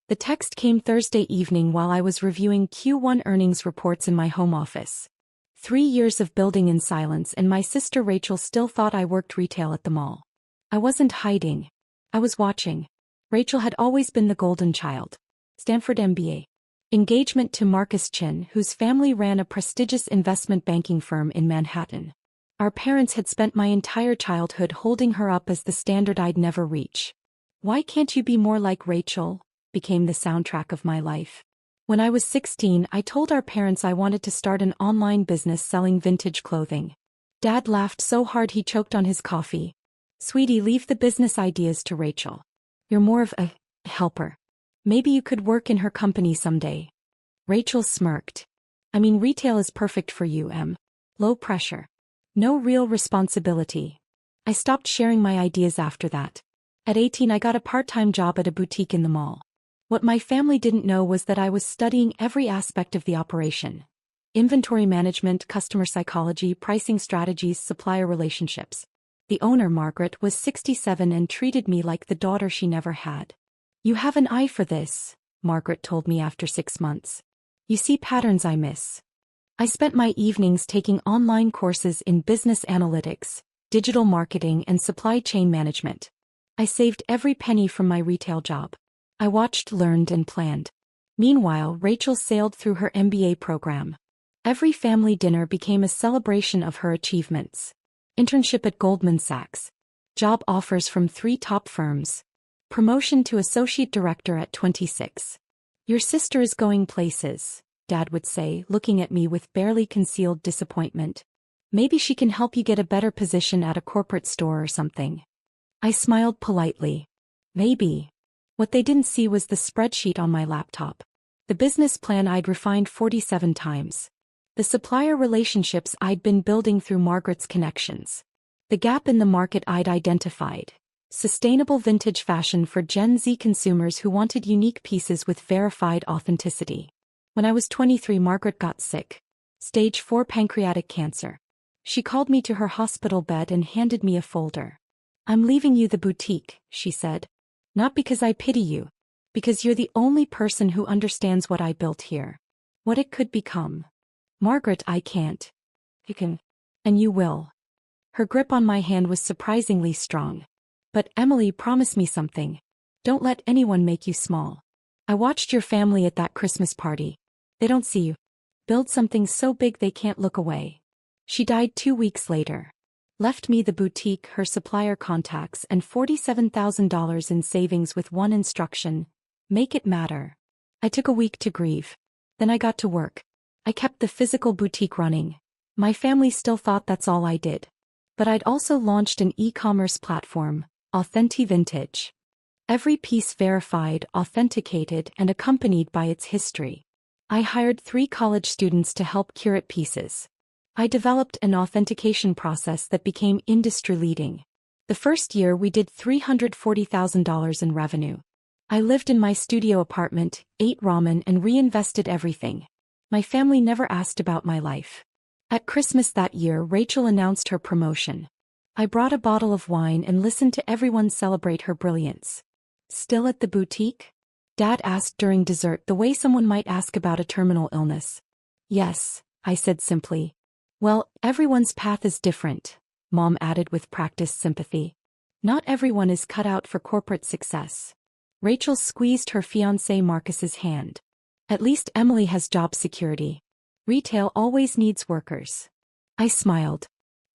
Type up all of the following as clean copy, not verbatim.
The text came Thursday evening while I was reviewing Q1 earnings reports in my home office. 3 years of building in silence, and my sister Rachel still thought I worked retail at the mall. I wasn't hiding. I was watching. Rachel had always been the golden child. Stanford MBA. Engagement to Marcus Chin, whose family ran a prestigious investment banking firm in Manhattan. Our parents had spent my entire childhood holding her up as the standard I'd never reach. "Why can't you be more like Rachel?" became the soundtrack of my life. When I was 16, I told our parents I wanted to start an online business selling vintage clothing. Dad laughed so hard he choked on his coffee. "Sweetie, leave the business ideas to Rachel. You're more of a helper. Maybe you could work in her company someday." Rachel smirked. "I mean, retail is perfect for you, Em. Low pressure. No real responsibility." I stopped sharing my ideas after that. At 18, I got a part-time job at a boutique in the mall. What my family didn't know was that I was studying every aspect of the operation. Inventory management, customer psychology, pricing strategies, supplier relationships. The owner, Margaret, was 67 and treated me like the daughter she never had. "You have an eye for this," Margaret told me after 6 months. "You see patterns I miss." I spent my evenings taking online courses in business analytics, digital marketing, and supply chain management. I saved every penny from my retail job. I watched, learned, and planned. Meanwhile, Rachel sailed through her MBA program. Every family dinner became a celebration of her achievements. Internship at Goldman Sachs. Job offers from 3 top firms. Promotion to associate director at 26. "Your sister is going places," Dad would say, looking at me with barely concealed disappointment. "Maybe she can help you get a better position at a corporate store or something." I smiled politely. Maybe. What they didn't see was the spreadsheet on my laptop. The business plan I'd refined 47 times. The supplier relationships I'd been building through Margaret's connections. The gap in the market I'd identified. Sustainable vintage fashion for Gen Z consumers who wanted unique pieces with verified authenticity. When I was 23, Margaret got sick. Stage 4 pancreatic cancer. She called me to her hospital bed and handed me a folder. "I'm leaving you the boutique," she said. "Not because I pity you. Because you're the only person who understands what I built here. What it could become. Margaret, I can't. You can. And you will." Her grip on my hand was surprisingly strong. "But Emily, promise me something. Don't let anyone make you small. I watched your family at that Christmas party. They don't see you. Build something so big they can't look away." She died 2 weeks later. Left me the boutique, her supplier contacts, and $47,000 in savings with one instruction: make it matter. I took a week to grieve. Then I got to work. I kept the physical boutique running. My family still thought that's all I did. But I'd also launched an e-commerce platform, Authentic Vintage. Every piece verified, authenticated, and accompanied by its history. I hired 3 college students to help curate pieces. I developed an authentication process that became industry-leading. The first year we did $340,000 in revenue. I lived in my studio apartment, ate ramen, and reinvested everything. My family never asked about my life. At Christmas that year, Rachel announced her promotion. I brought a bottle of wine and listened to everyone celebrate her brilliance. "Still at the boutique?" Dad asked during dessert, the way someone might ask about a terminal illness. "Yes," I said simply. "Well, everyone's path is different," Mom added with practiced sympathy. "Not everyone is cut out for corporate success." Rachel squeezed her fiancé Marcus's hand. "At least Emily has job security. Retail always needs workers." I smiled.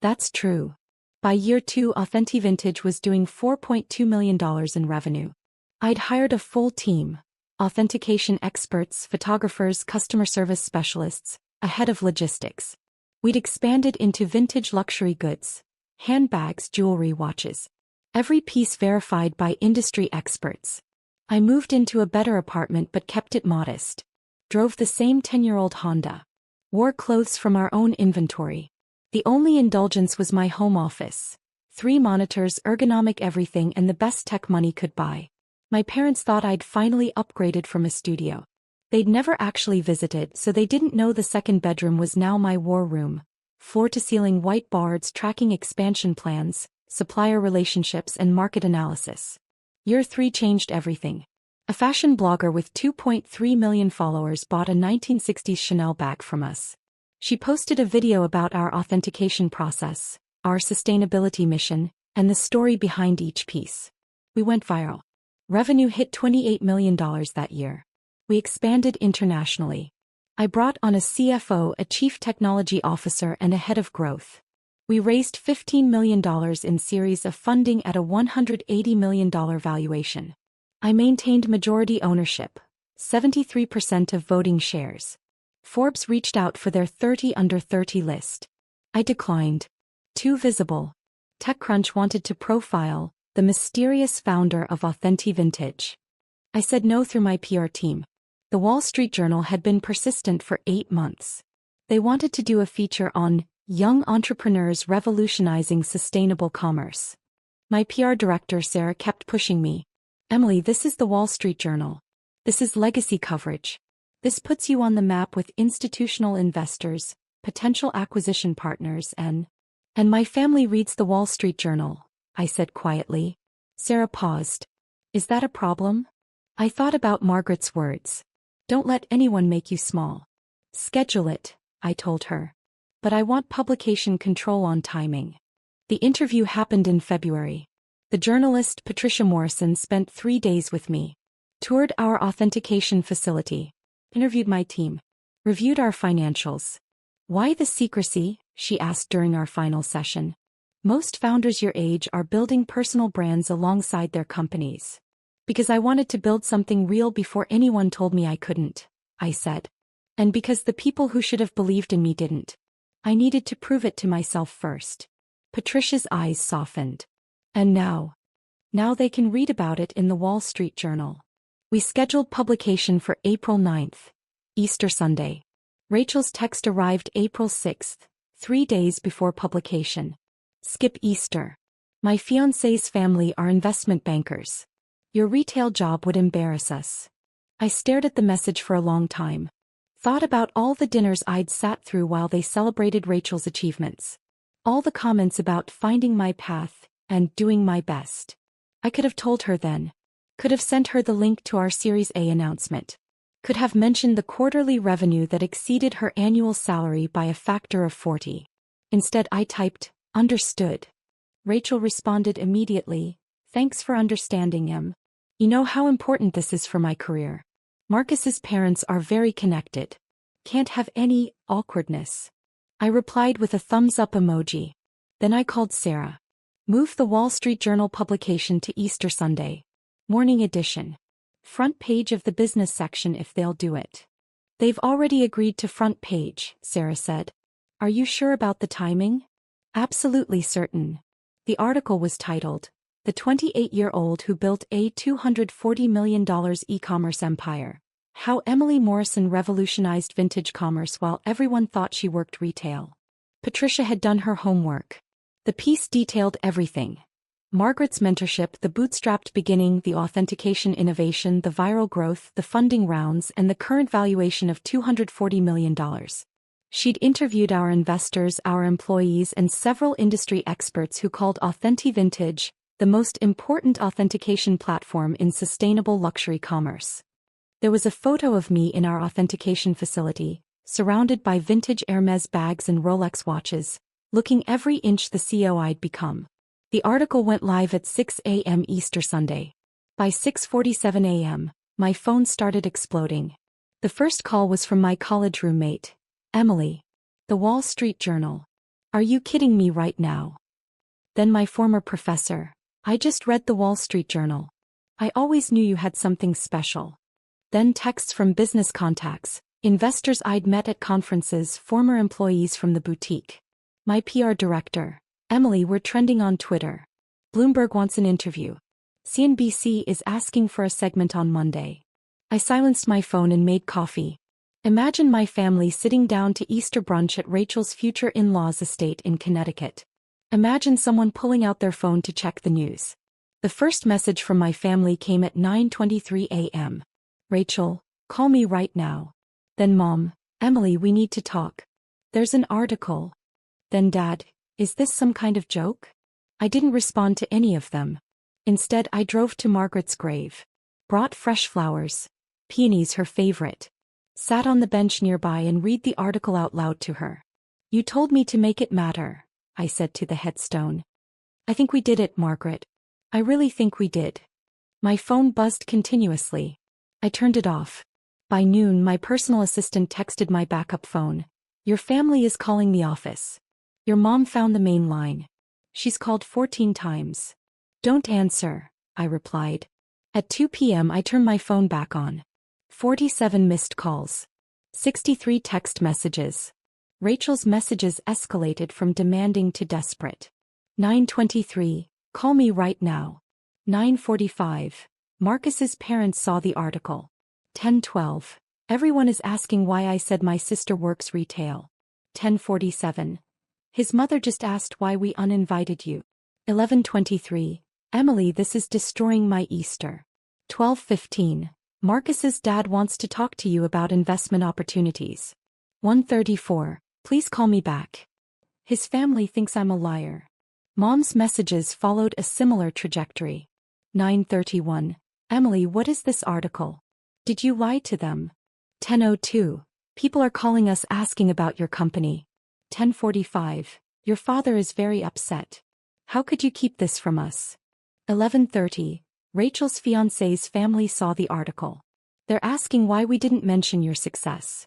That's true. By year 2, Authentic Vintage was doing $4.2 million in revenue. I'd hired a full team: authentication experts, photographers, customer service specialists, a head of logistics. We'd expanded into vintage luxury goods, handbags, jewelry, watches. Every piece verified by industry experts. I moved into a better apartment but kept it modest. Drove the same 10-year-old Honda. Wore clothes from our own inventory. The only indulgence was my home office. 3 monitors, ergonomic everything, and the best tech money could buy. My parents thought I'd finally upgraded from a studio. They'd never actually visited, so they didn't know the second bedroom was now my war room. Floor-to-ceiling whiteboards tracking expansion plans, supplier relationships, and market analysis. Year 3 changed everything. A fashion blogger with 2.3 million followers bought a 1960s Chanel bag from us. She posted a video about our authentication process, our sustainability mission, and the story behind each piece. We went viral. Revenue hit $28 million that year. We expanded internationally. I brought on a CFO, a chief technology officer, and a head of growth. We raised $15 million in series of funding at a $180 million valuation. I maintained majority ownership, 73% of voting shares. Forbes reached out for their 30 under 30 list. I declined. Too visible. TechCrunch wanted to profile the mysterious founder of Authentic Vintage. I said no through my PR team. The Wall Street Journal had been persistent for 8 months. They wanted to do a feature on young entrepreneurs revolutionizing sustainable commerce. My PR director Sarah kept pushing me. Emily, this is the Wall Street Journal. This is legacy coverage. This puts you on the map with institutional investors, potential acquisition partners, and my family reads the Wall Street Journal, I said quietly. Sarah paused. Is that a problem? I thought about Margaret's words. Don't let anyone make you small. Schedule it, I told her. But I want publication control on timing. The interview happened in February. The journalist Patricia Morrison spent 3 days with me. Toured our authentication facility. Interviewed my team. Reviewed our financials. Why the secrecy? She asked during our final session. Most founders your age are building personal brands alongside their companies. Because I wanted to build something real before anyone told me I couldn't, I said. And because the people who should have believed in me didn't. I needed to prove it to myself first. Patricia's eyes softened. And now they can read about it in the Wall Street Journal. We scheduled publication for April 9th, Easter Sunday. Rachel's text arrived April 6th, 3 days before publication. Skip Easter. My fiancé's family are investment bankers. Your retail job would embarrass us. I stared at the message for a long time. Thought about all the dinners I'd sat through while they celebrated Rachel's achievements. All the comments about finding my path and doing my best. I could have told her then. Could have sent her the link to our Series A announcement. Could have mentioned the quarterly revenue that exceeded her annual salary by a factor of 40. Instead I typed, understood. Rachel responded immediately, thanks for understanding, Em. You know how important this is for my career. Marcus's parents are very connected. Can't have any awkwardness. I replied with a thumbs up emoji. Then I called Sarah. Move the Wall Street Journal publication to Easter Sunday. Morning edition. Front page of the business section if they'll do it. They've already agreed to front page, Sarah said. Are you sure about the timing? Absolutely certain. The article was titled, The 28-Year-Old Who Built a $240 Million E-Commerce Empire. How Emily Morrison Revolutionized Vintage Commerce While Everyone Thought She Worked Retail. Patricia had done her homework. The piece detailed everything. Margaret's mentorship, the bootstrapped beginning, the authentication innovation, the viral growth, the funding rounds, and the current valuation of $240 million. She'd interviewed our investors, our employees, and several industry experts who called Authentic Vintage the most important authentication platform in sustainable luxury commerce. There was a photo of me in our authentication facility, surrounded by vintage Hermes bags and Rolex watches, looking every inch the CEO I'd become. The article went live at 6 a.m. Easter Sunday. By 6:47 a.m., my phone started exploding. The first call was from my college roommate, Emily. The Wall Street Journal. Are you kidding me right now? Then my former professor. I just read the Wall Street Journal. I always knew you had something special. Then texts from business contacts, investors I'd met at conferences, former employees from the boutique. My PR director. Emily, we're trending on Twitter. Bloomberg wants an interview. CNBC is asking for a segment on Monday. I silenced my phone and made coffee. Imagine my family sitting down to Easter brunch at Rachel's future in-laws' estate in Connecticut. Imagine someone pulling out their phone to check the news. The first message from my family came at 9:23 a.m. Rachel, call me right now. Then Mom, Emily, we need to talk. There's an article. Then Dad, is this some kind of joke? I didn't respond to any of them. Instead, I drove to Margaret's grave. Brought fresh flowers. Peonies her favorite. Sat on the bench nearby and read the article out loud to her. You told me to make it matter, I said to the headstone. I think we did it, Margaret. I really think we did. My phone buzzed continuously. I turned it off. By noon, my personal assistant texted my backup phone. Your family is calling the office. Your mom found the main line. She's called 14 times. Don't answer, I replied. At 2 p.m. I turned my phone back on. 47 missed calls. 63 text messages. Rachel's messages escalated from demanding to desperate. 9:23, call me right now. 9:45, Marcus's parents saw the article. 10:12, everyone is asking why I said my sister works retail. 10:47, his mother just asked why we uninvited you. 11:23, Emily, this is destroying my Easter. 12:15, Marcus's dad wants to talk to you about investment opportunities. 1:34, please call me back. His family thinks I'm a liar. Mom's messages followed a similar trajectory. 9:31, Emily, what is this article? Did you lie to them? 10:02, people are calling us asking about your company. 10:45, your father is very upset. How could you keep this from us? 11:30, Rachel's fiancé's family saw the article. They're asking why we didn't mention your success.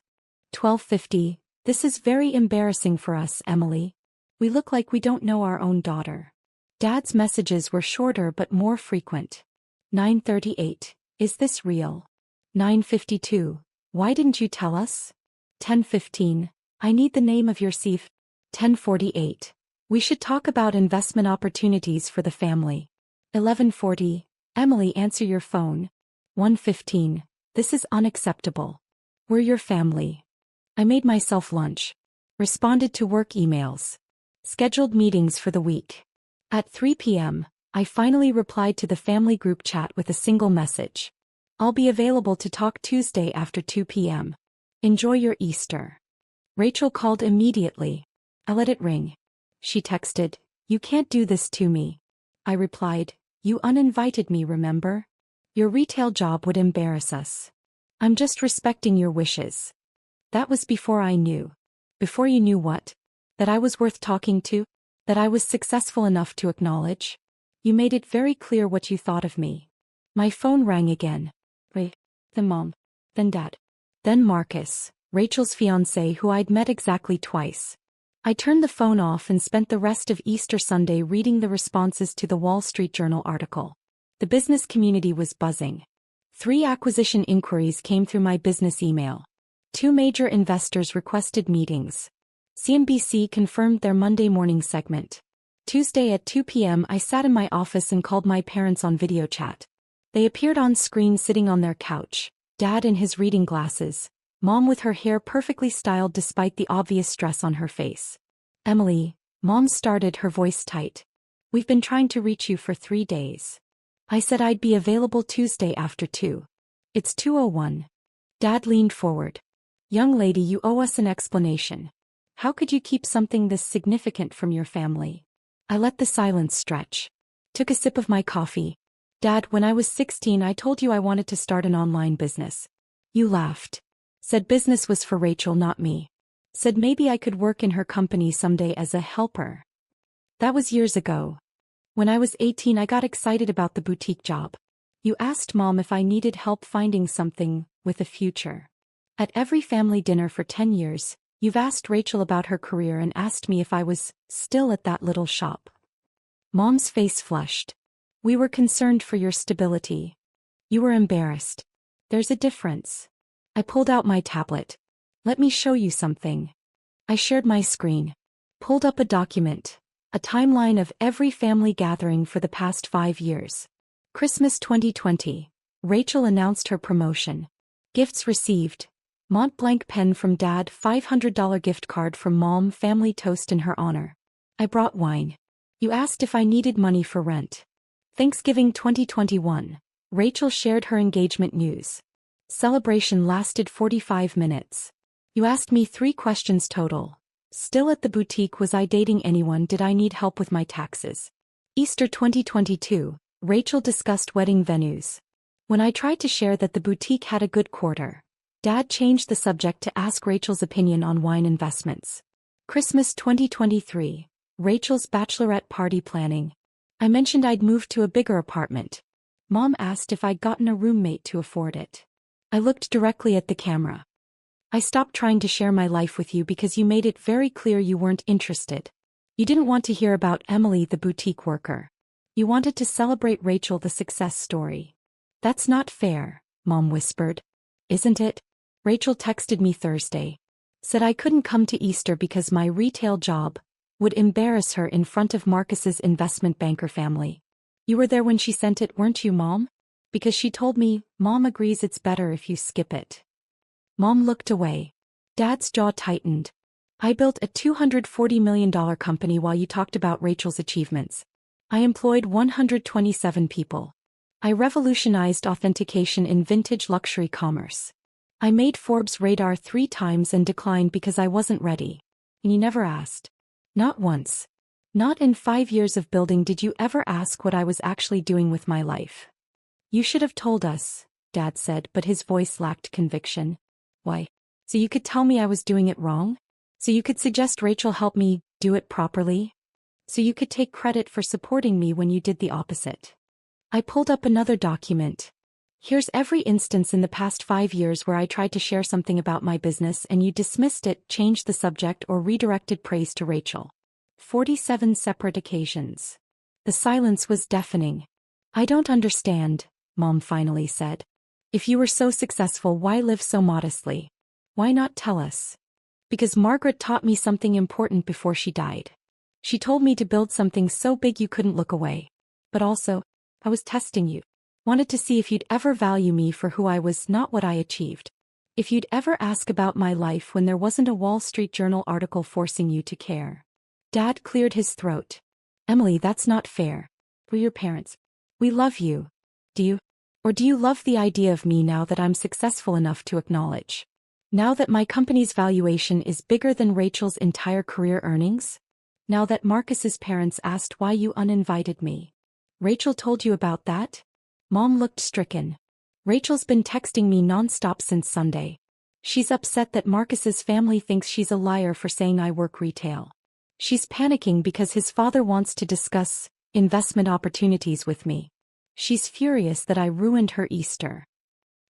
12:50, this is very embarrassing for us, Emily. We look like we don't know our own daughter. Dad's messages were shorter but more frequent. 9:38, is this real? 9:52, why didn't you tell us? 10:15, I need the name of your CF. 10:48, we should talk about investment opportunities for the family. 11:40, Emily, answer your phone. 1:15, this is unacceptable. We're your family. I made myself lunch. Responded to work emails. Scheduled meetings for the week. At 3 p.m., I finally replied to the family group chat with a single message. I'll be available to talk Tuesday after 2 p.m. Enjoy your Easter. Rachel called immediately. I let it ring. She texted, you can't do this to me. I replied, you uninvited me, remember? Your retail job would embarrass us. I'm just respecting your wishes. That was before I knew. Before you knew what? That I was worth talking to? That I was successful enough to acknowledge? You made it very clear what you thought of me. My phone rang again. Wait, then Mom, then Dad, then Marcus, Rachel's fiancé who I'd met exactly twice. I turned the phone off and spent the rest of Easter Sunday reading the responses to the Wall Street Journal article. The business community was buzzing. 3 acquisition inquiries came through my business email. 2 major investors requested meetings. CNBC confirmed their Monday morning segment. Tuesday at 2 p.m. I sat in my office and called my parents on video chat. They appeared on screen sitting on their couch, Dad in his reading glasses, Mom with her hair perfectly styled despite the obvious stress on her face. Emily, Mom started, her voice tight. We've been trying to reach you for 3 days. I said I'd be available Tuesday after 2. It's 2:01. Dad leaned forward. Young lady, you owe us an explanation. How could you keep something this significant from your family? I let the silence stretch. Took a sip of my coffee. Dad, when I was 16 I told you I wanted to start an online business. You laughed. Said business was for Rachel, not me. Said maybe I could work in her company someday as a helper. That was years ago. When I was 18 I got excited about the boutique job. You asked Mom if I needed help finding something with a future. At every family dinner for 10 years, you've asked Rachel about her career and asked me if I was still at that little shop. Mom's face flushed. We were concerned for your stability. You were embarrassed. There's a difference. I pulled out my tablet. Let me show you something. I shared my screen. Pulled up a document. A timeline of every family gathering for the past 5 years. Christmas 2020. Rachel announced her promotion. Gifts received. Mont Blanc pen from Dad, $500 gift card from Mom, family toast in her honor. I brought wine. You asked if I needed money for rent. Thanksgiving 2021. Rachel shared her engagement news. Celebration lasted 45 minutes. You asked me 3 questions total. Still at the boutique, was I dating anyone, did I need help with my taxes? Easter 2022. Rachel discussed wedding venues. When I tried to share that the boutique had a good quarter, Dad changed the subject to ask Rachel's opinion on wine investments. Christmas 2023. Rachel's bachelorette party planning. I mentioned I'd moved to a bigger apartment. Mom asked if I'd gotten a roommate to afford it. I looked directly at the camera. I stopped trying to share my life with you because you made it very clear you weren't interested. You didn't want to hear about Emily the boutique worker. You wanted to celebrate Rachel the success story. That's not fair, Mom whispered. Isn't it? Rachel texted me Thursday. Said I couldn't come to Easter because my retail job would embarrass her in front of Marcus's investment banker family. You were there when she sent it, weren't you, Mom? Because she told me, Mom agrees it's better if you skip it. Mom looked away. Dad's jaw tightened. I built a $240 million company while you talked about Rachel's achievements. I employed 127 people. I revolutionized authentication in vintage luxury commerce. I made Forbes radar 3 times and declined because I wasn't ready. And you never asked. Not once. Not in 5 years of building did you ever ask what I was actually doing with my life. You should have told us, Dad said, but his voice lacked conviction. Why? So you could tell me I was doing it wrong? So you could suggest Rachel help me do it properly? So you could take credit for supporting me when you did the opposite. I pulled up another document. Here's every instance in the past 5 years where I tried to share something about my business and you dismissed it, changed the subject, or redirected praise to Rachel. 47 separate occasions. The silence was deafening. I don't understand, Mom finally said. If you were so successful, why live so modestly? Why not tell us? Because Margaret taught me something important before she died. She told me to build something so big you couldn't look away. But also, I was testing you. Wanted to see if you'd ever value me for who I was, not what I achieved. If you'd ever ask about my life when there wasn't a Wall Street Journal article forcing you to care. Dad cleared his throat. Emily, that's not fair. We're your parents. We love you. Do you? Or do you love the idea of me now that I'm successful enough to acknowledge? Now that my company's valuation is bigger than Rachel's entire career earnings? Now that Marcus's parents asked why you uninvited me? Rachel told you about that? Mom looked stricken. Rachel's been texting me nonstop since Sunday. She's upset that Marcus's family thinks she's a liar for saying I work retail. She's panicking because his father wants to discuss investment opportunities with me. She's furious that I ruined her Easter.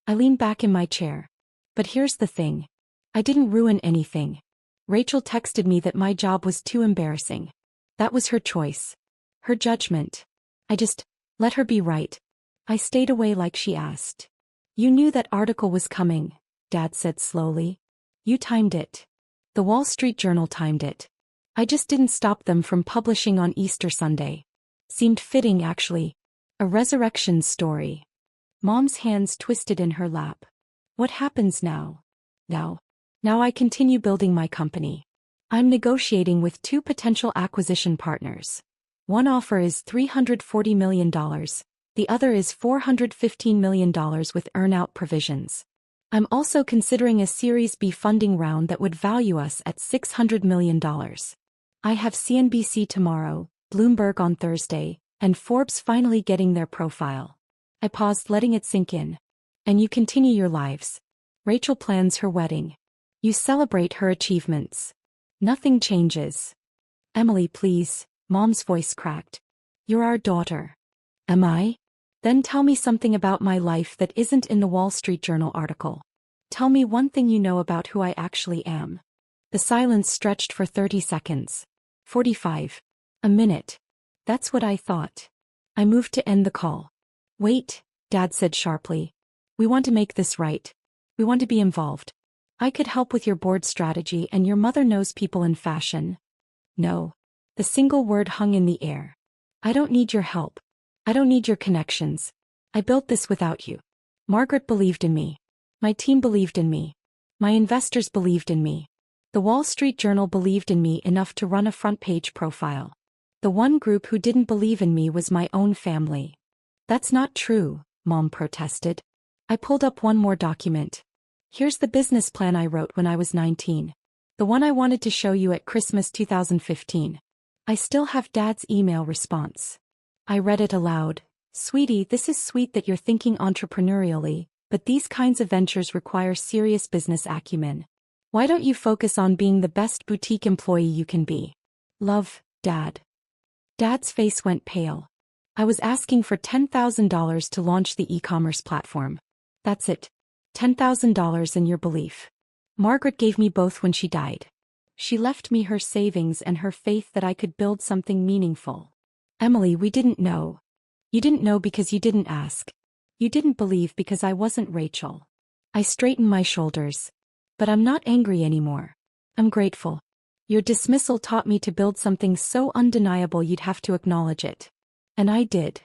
I leaned back in my chair. But here's the thing. I didn't ruin anything. Rachel texted me that my job was too embarrassing. That was her choice. Her judgment. I just let her be right. I stayed away like she asked. You knew that article was coming, Dad said slowly. You timed it. The Wall Street Journal timed it. I just didn't stop them from publishing on Easter Sunday. Seemed fitting, actually. A resurrection story. Mom's hands twisted in her lap. What happens now? Now I continue building my company. I'm negotiating with 2 potential acquisition partners. One offer is $340 million. The other is $415 million with earn-out provisions. I'm also considering a Series B funding round that would value us at $600 million. I have CNBC tomorrow, Bloomberg on Thursday, and Forbes finally getting their profile. I paused, letting it sink in. And you continue your lives. Rachel plans her wedding. You celebrate her achievements. Nothing changes. Emily, please, Mom's voice cracked. You're our daughter. Am I? Then tell me something about my life that isn't in the Wall Street Journal article. Tell me one thing you know about who I actually am. The silence stretched for 30 seconds. 45. A minute. That's what I thought. I moved to end the call. Wait, Dad said sharply. We want to make this right. We want to be involved. I could help with your board strategy, and your mother knows people in fashion. No. The single word hung in the air. I don't need your help. I don't need your connections. I built this without you. Margaret believed in me. My team believed in me. My investors believed in me. The Wall Street Journal believed in me enough to run a front-page profile. The one group who didn't believe in me was my own family. That's not true, Mom protested. I pulled up one more document. Here's the business plan I wrote when I was 19. The one I wanted to show you at Christmas 2015. I still have Dad's email response. I read it aloud, Sweetie, this is sweet that you're thinking entrepreneurially, but these kinds of ventures require serious business acumen. Why don't you focus on being the best boutique employee you can be? Love, Dad. Dad's face went pale. I was asking for $10,000 to launch the e-commerce platform. That's it. $10,000 in your belief. Margaret gave me both when she died. She left me her savings and her faith that I could build something meaningful. Emily, we didn't know. You didn't know because you didn't ask. You didn't believe because I wasn't Rachel. I straightened my shoulders. But I'm not angry anymore. I'm grateful. Your dismissal taught me to build something so undeniable you'd have to acknowledge it. And I did.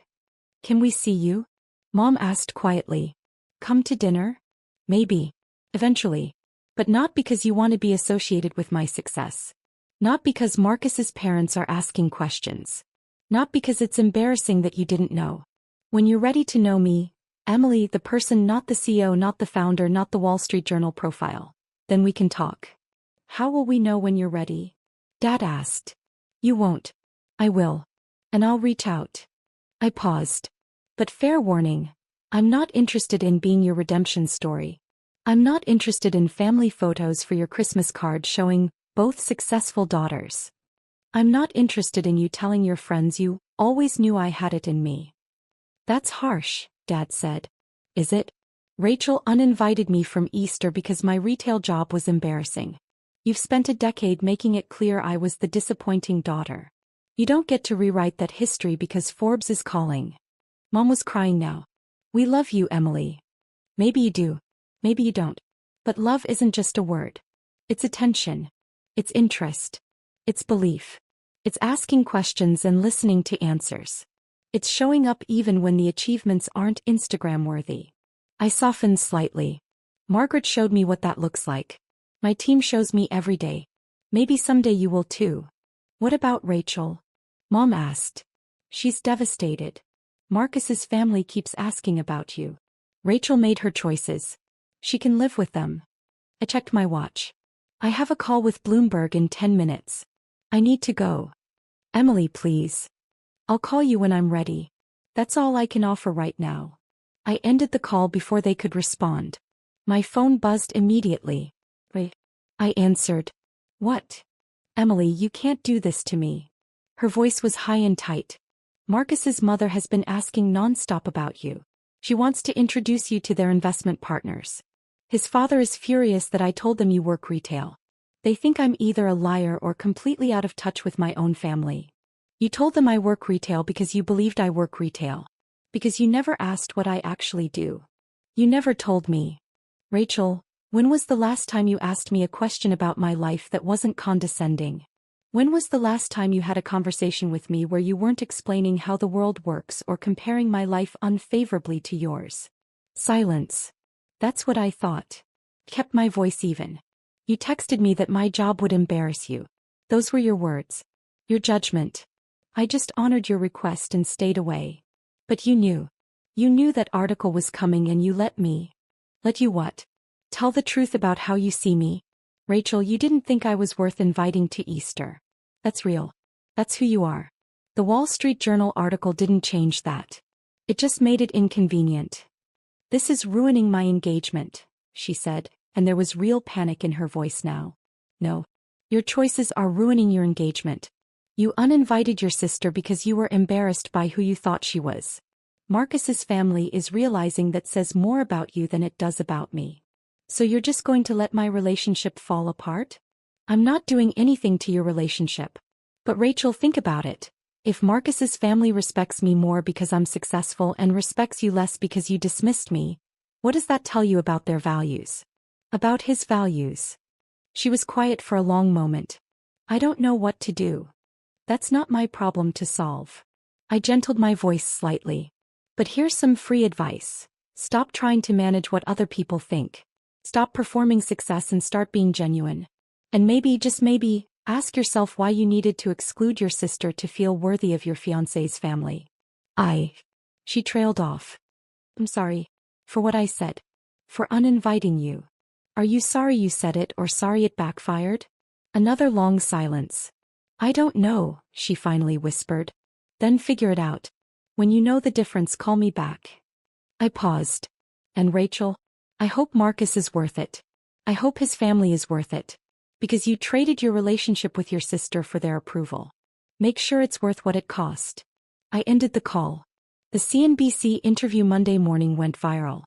Can we see you? Mom asked quietly. Come to dinner? Maybe. Eventually. But not because you want to be associated with my success. Not because Marcus's parents are asking questions. Not because it's embarrassing that you didn't know. When you're ready to know me, Emily, the person, not the CEO, not the founder, not the Wall Street Journal profile, then we can talk. How will we know when you're ready? Dad asked. You won't. I will. And I'll reach out. I paused. But fair warning, I'm not interested in being your redemption story. I'm not interested in family photos for your Christmas card showing both successful daughters. I'm not interested in you telling your friends you always knew I had it in me. That's harsh, Dad said. Is it? Rachel uninvited me from Easter because my retail job was embarrassing. You've spent a decade making it clear I was the disappointing daughter. You don't get to rewrite that history because Forbes is calling. Mom was crying now. We love you, Emily. Maybe you do. Maybe you don't. But love isn't just a word. It's attention. It's interest. It's belief. It's asking questions and listening to answers. It's showing up even when the achievements aren't Instagram-worthy. I softened slightly. Margaret showed me what that looks like. My team shows me every day. Maybe someday you will too. What about Rachel? Mom asked. She's devastated. Marcus's family keeps asking about you. Rachel made her choices. She can live with them. I checked my watch. I have a call with Bloomberg in 10 minutes. I need to go. Emily, please. I'll call you when I'm ready. That's all I can offer right now. I ended the call before they could respond. My phone buzzed immediately. Wait. I answered. What? Emily, you can't do this to me. Her voice was high and tight. Marcus's mother has been asking nonstop about you. She wants to introduce you to their investment partners. His father is furious that I told them you work retail. They think I'm either a liar or completely out of touch with my own family. You told them I work retail because you believed I work retail. Because you never asked what I actually do. You never told me. Rachel, when was the last time you asked me a question about my life that wasn't condescending? When was the last time you had a conversation with me where you weren't explaining how the world works or comparing my life unfavorably to yours? Silence. That's what I thought. Kept my voice even. You texted me that my job would embarrass you. Those were your words. Your judgment. I just honored your request and stayed away. But you knew. You knew that article was coming and you let me. Let you what? Tell the truth about how you see me. Rachel, you didn't think I was worth inviting to Easter. That's real. That's who you are. The Wall Street Journal article didn't change that. It just made it inconvenient. This is ruining my engagement, she said, and there was real panic in her voice now. No. Your choices are ruining your engagement. You uninvited your sister because you were embarrassed by who you thought she was. Marcus's family is realizing that says more about you than it does about me. So you're just going to let my relationship fall apart? I'm not doing anything to your relationship. But Rachel, think about it. If Marcus's family respects me more because I'm successful and respects you less because you dismissed me, what does that tell you about their values? About his values? She was quiet for a long moment. I don't know what to do. That's not my problem to solve. I gentled my voice slightly. But here's some free advice. Stop trying to manage what other people think. Stop performing success and start being genuine. And maybe, just maybe, ask yourself why you needed to exclude your sister to feel worthy of your fiancé's family. She trailed off. I'm sorry. For what I said. For uninviting you. Are you sorry you said it or sorry it backfired? Another long silence. I don't know, she finally whispered. Then figure it out. When you know the difference, call me back. I paused. And Rachel? I hope Marcus is worth it. I hope his family is worth it. Because you traded your relationship with your sister for their approval. Make sure it's worth what it cost. I ended the call. The CNBC interview Monday morning went viral.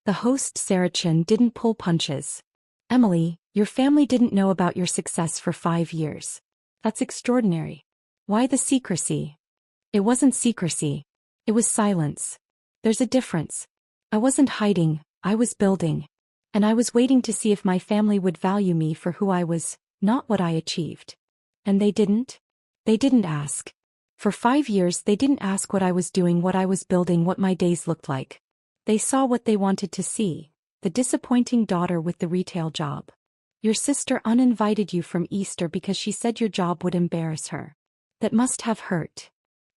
The host, Sarah Chin, didn't pull punches. Emily, your family didn't know about your success for 5 years. That's extraordinary. Why the secrecy? It wasn't secrecy. It was silence. There's a difference. I wasn't hiding, I was building. And I was waiting to see if my family would value me for who I was, not what I achieved. And they didn't? They didn't ask. For 5 years they didn't ask what I was doing, what I was building, what my days looked like. They saw what they wanted to see, the disappointing daughter with the retail job. Your sister uninvited you from Easter because she said your job would embarrass her. That must have hurt.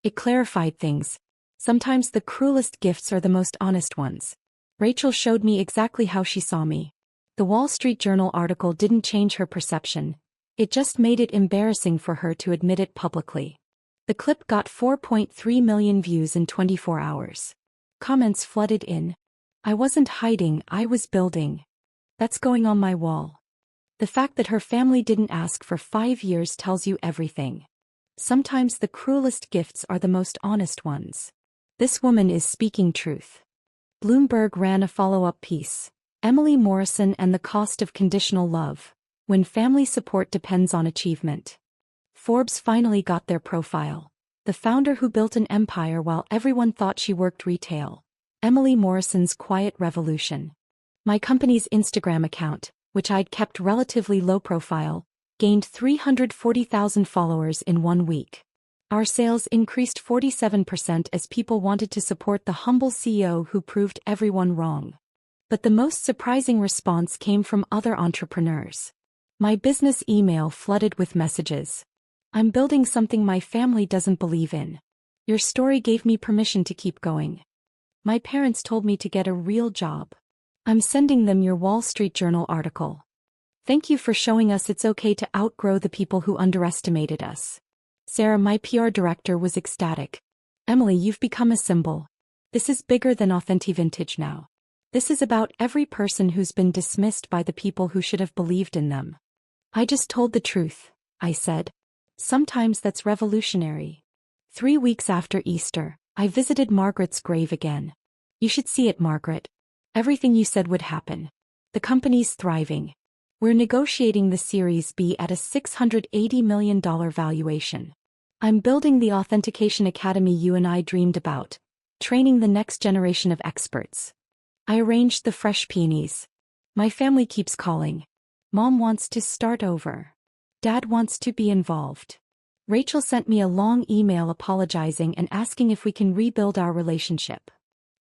It clarified things. Sometimes the cruelest gifts are the most honest ones. Rachel showed me exactly how she saw me. The Wall Street Journal article didn't change her perception. It just made it embarrassing for her to admit it publicly. The clip got 4.3 million views in 24 hours. Comments flooded in. I wasn't hiding, I was building. That's going on my wall. The fact that her family didn't ask for 5 years tells you everything. Sometimes the cruelest gifts are the most honest ones. This woman is speaking truth. Bloomberg ran a follow-up piece. Emily Morrison and the Cost of Conditional Love. When family support depends on achievement. Forbes finally got their profile. The founder who built an empire while everyone thought she worked retail. Emily Morrison's quiet revolution. My company's Instagram account, which I'd kept relatively low profile, gained 340,000 followers in 1 week. Our sales increased 47% as people wanted to support the humble CEO who proved everyone wrong. But the most surprising response came from other entrepreneurs. My business email flooded with messages. I'm building something my family doesn't believe in. Your story gave me permission to keep going. My parents told me to get a real job. I'm sending them your Wall Street Journal article. Thank you for showing us it's okay to outgrow the people who underestimated us. Sarah, my PR director, was ecstatic. Emily, you've become a symbol. This is bigger than Authentic Vintage now. This is about every person who's been dismissed by the people who should have believed in them. I just told the truth, I said. Sometimes that's revolutionary. 3 weeks after Easter, I visited Margaret's grave again. You should see it, Margaret. Everything you said would happen. The company's thriving. We're negotiating the Series B at a $680 million valuation. I'm building the Authentication Academy you and I dreamed about, training the next generation of experts. I arranged the fresh peonies. My family keeps calling. Mom wants to start over. Dad wants to be involved. Rachel sent me a long email apologizing and asking if we can rebuild our relationship.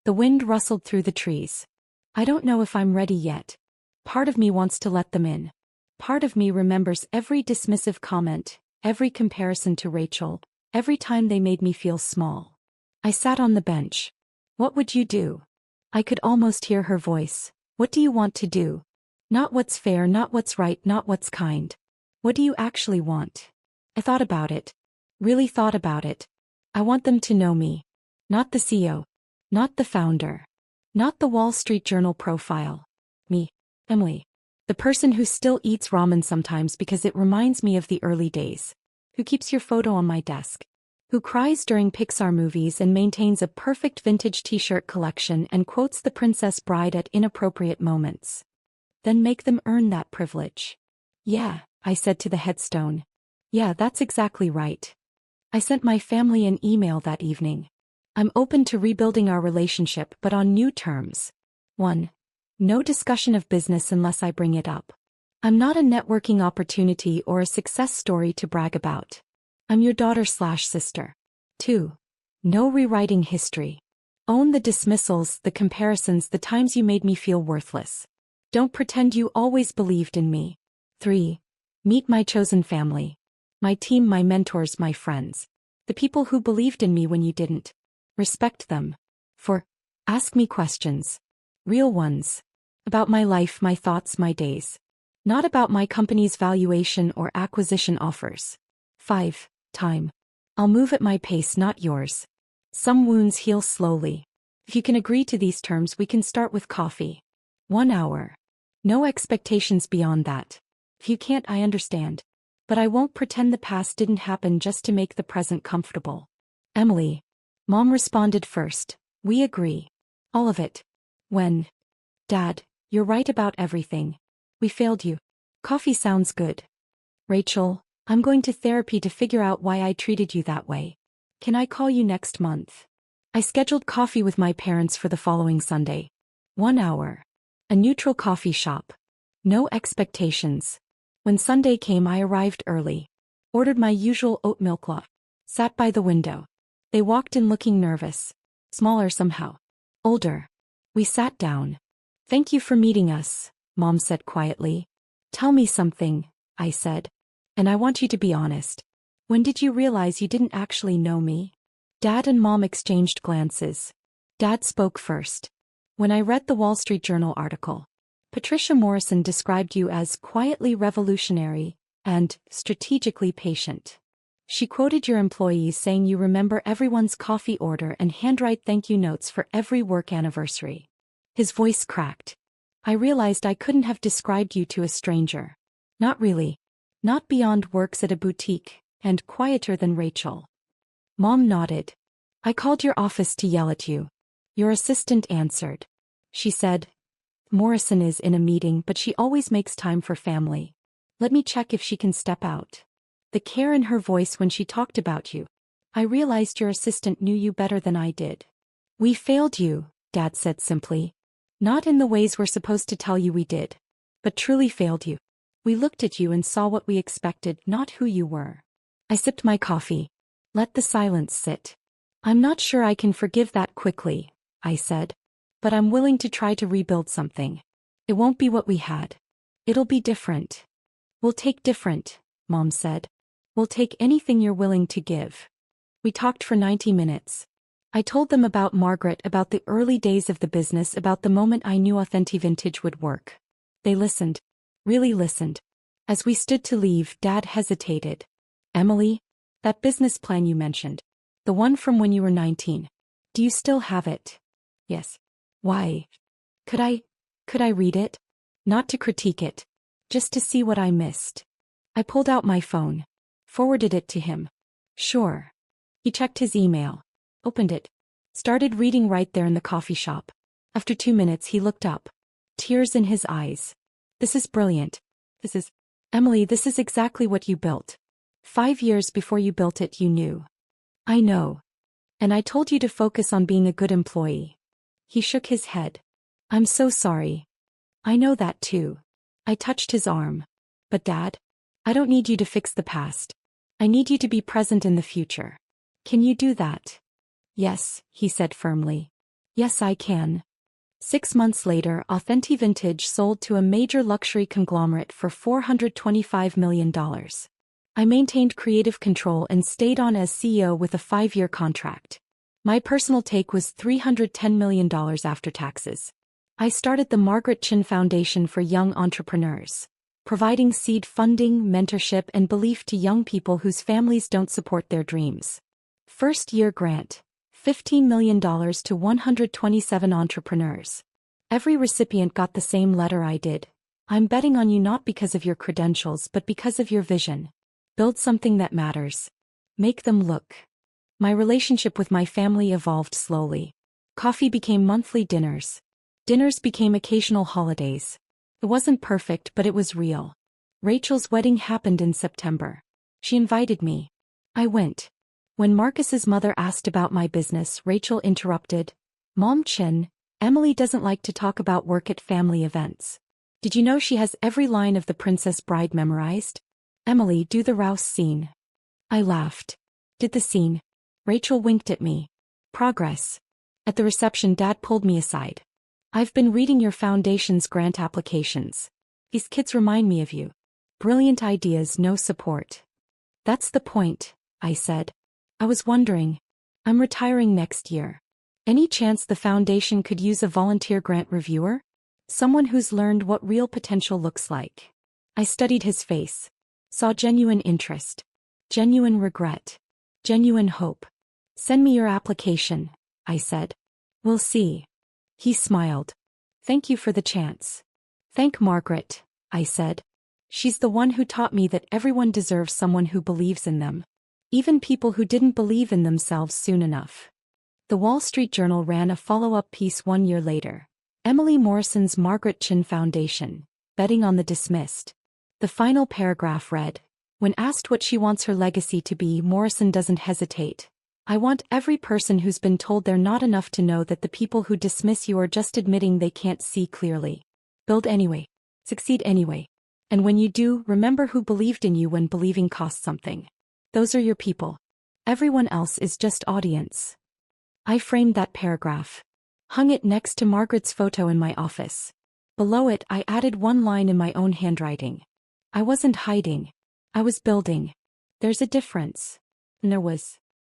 The wind rustled through the trees. I don't know if I'm ready yet. Part of me wants to let them in. Part of me remembers every dismissive comment, every comparison to Rachel, every time they made me feel small. I sat on the bench. What would you do? I could almost hear her voice. What do you want to do? Not what's fair, not what's right, not what's kind. What do you actually want? I thought about it. Really thought about it. I want them to know me. Not the CEO. Not the founder. Not the Wall Street Journal profile. Me. Emily. The person who still eats ramen sometimes because it reminds me of the early days. Who keeps your photo on my desk. Who cries during Pixar movies and maintains a perfect vintage t-shirt collection and quotes The Princess Bride at inappropriate moments. Then make them earn that privilege. Yeah, I said to the headstone. Yeah, that's exactly right. I sent my family an email that evening. I'm open to rebuilding our relationship, but on new terms. 1. No discussion of business unless I bring it up. I'm not a networking opportunity or a success story to brag about. I'm your daughter/sister. 2. No rewriting history. Own the dismissals, the comparisons, the times you made me feel worthless. Don't pretend you always believed in me. 3. Meet my chosen family. My team, my mentors, my friends. The people who believed in me when you didn't. Respect them. 4. Ask me questions. Real ones. About my life, my thoughts, my days. Not about my company's valuation or acquisition offers. 5. Time. I'll move at my pace, not yours. Some wounds heal slowly. If you can agree to these terms, we can start with coffee. 1 hour. No expectations beyond that. If you can't, I understand. But I won't pretend the past didn't happen just to make the present comfortable. Emily. Mom responded first. We agree. All of it. When? Dad, you're right about everything. We failed you. Coffee sounds good. Rachel, I'm going to therapy to figure out why I treated you that way. Can I call you next month? I scheduled coffee with my parents for the following Sunday. 1 hour. A neutral coffee shop. No expectations. When Sunday came, I arrived early. Ordered my usual oat milk latte. Sat by the window. They walked in looking nervous. Smaller somehow. Older. We sat down. Thank you for meeting us, Mom said quietly. Tell me something, I said. And I want you to be honest. When did you realize you didn't actually know me? Dad and Mom exchanged glances. Dad spoke first. When I read the Wall Street Journal article, Patricia Morrison described you as quietly revolutionary and strategically patient. She quoted your employees saying you remember everyone's coffee order and handwrite thank you notes for every work anniversary. His voice cracked. I realized I couldn't have described you to a stranger. Not really. Not beyond works at a boutique, and quieter than Rachel. Mom nodded. I called your office to yell at you. Your assistant answered. She said, Morrison is in a meeting, but she always makes time for family. Let me check if she can step out. The care in her voice when she talked about you. I realized your assistant knew you better than I did. We failed you, Dad said simply. Not in the ways we're supposed to tell you we did. But truly failed you. We looked at you and saw what we expected, not who you were. I sipped my coffee. Let the silence sit. I'm not sure I can forgive that quickly, I said. But I'm willing to try to rebuild something. It won't be what we had. It'll be different. We'll take different, Mom said. We'll take anything you're willing to give. We talked for 90 minutes. I told them about Margaret, about the early days of the business, about the moment I knew Authentic Vintage would work. They listened. Really listened. As we stood to leave, Dad hesitated. Emily, that business plan you mentioned. The one from when you were 19. Do you still have it? Yes. Why? Could I read it? Not to critique it. Just to see what I missed. I pulled out my phone. Forwarded it to him. Sure. He checked his email. Opened it. Started reading right there in the coffee shop. After 2 minutes he looked up. Tears in his eyes. This is brilliant. Emily, this is exactly what you built. 5 years before you built it, you knew. I know. And I told you to focus on being a good employee. He shook his head. I'm so sorry. I know that too. I touched his arm. But Dad, I don't need you to fix the past. I need you to be present in the future. Can you do that? Yes, he said firmly. Yes, I can. 6 months later, Authentic Vintage sold to a major luxury conglomerate for $425 million. I maintained creative control and stayed on as CEO with a 5-year contract. My personal take was $310 million after taxes. I started the Margaret Chin Foundation for Young Entrepreneurs, providing seed funding, mentorship, and belief to young people whose families don't support their dreams. First-year grant, $15 million to 127 entrepreneurs. Every recipient got the same letter I did. I'm betting on you not because of your credentials but because of your vision. Build something that matters. Make them look. My relationship with my family evolved slowly. Coffee became monthly dinners. Dinners became occasional holidays. It wasn't perfect, but it was real. Rachel's wedding happened in September. She invited me. I went. When Marcus's mother asked about my business, Rachel interrupted. Mom Chin, Emily doesn't like to talk about work at family events. Did you know she has every line of The Princess Bride memorized? Emily, do the Rouse scene. I laughed. Did the scene. Rachel winked at me. Progress. At the reception, Dad pulled me aside. I've been reading your foundation's grant applications. These kids remind me of you. Brilliant ideas, no support. That's the point, I said. I was wondering. I'm retiring next year. Any chance the foundation could use a volunteer grant reviewer? Someone who's learned what real potential looks like. I studied his face. Saw genuine interest. Genuine regret. Genuine hope. Send me your application, I said. We'll see. He smiled. Thank you for the chance. Thank Margaret, I said. She's the one who taught me that everyone deserves someone who believes in them. Even people who didn't believe in themselves soon enough. The Wall Street Journal ran a follow-up piece 1 year later. Emily Morrison's Margaret Chin Foundation, betting on the dismissed. The final paragraph read, when asked what she wants her legacy to be, Morrison doesn't hesitate. I want every person who's been told they're not enough to know that the people who dismiss you are just admitting they can't see clearly. Build anyway. Succeed anyway. And when you do, remember who believed in you when believing cost something. Those are your people. Everyone else is just audience. I framed that paragraph. Hung it next to Margaret's photo in my office. Below it, I added one line in my own handwriting. I wasn't hiding. I was building. There's a difference. And there was.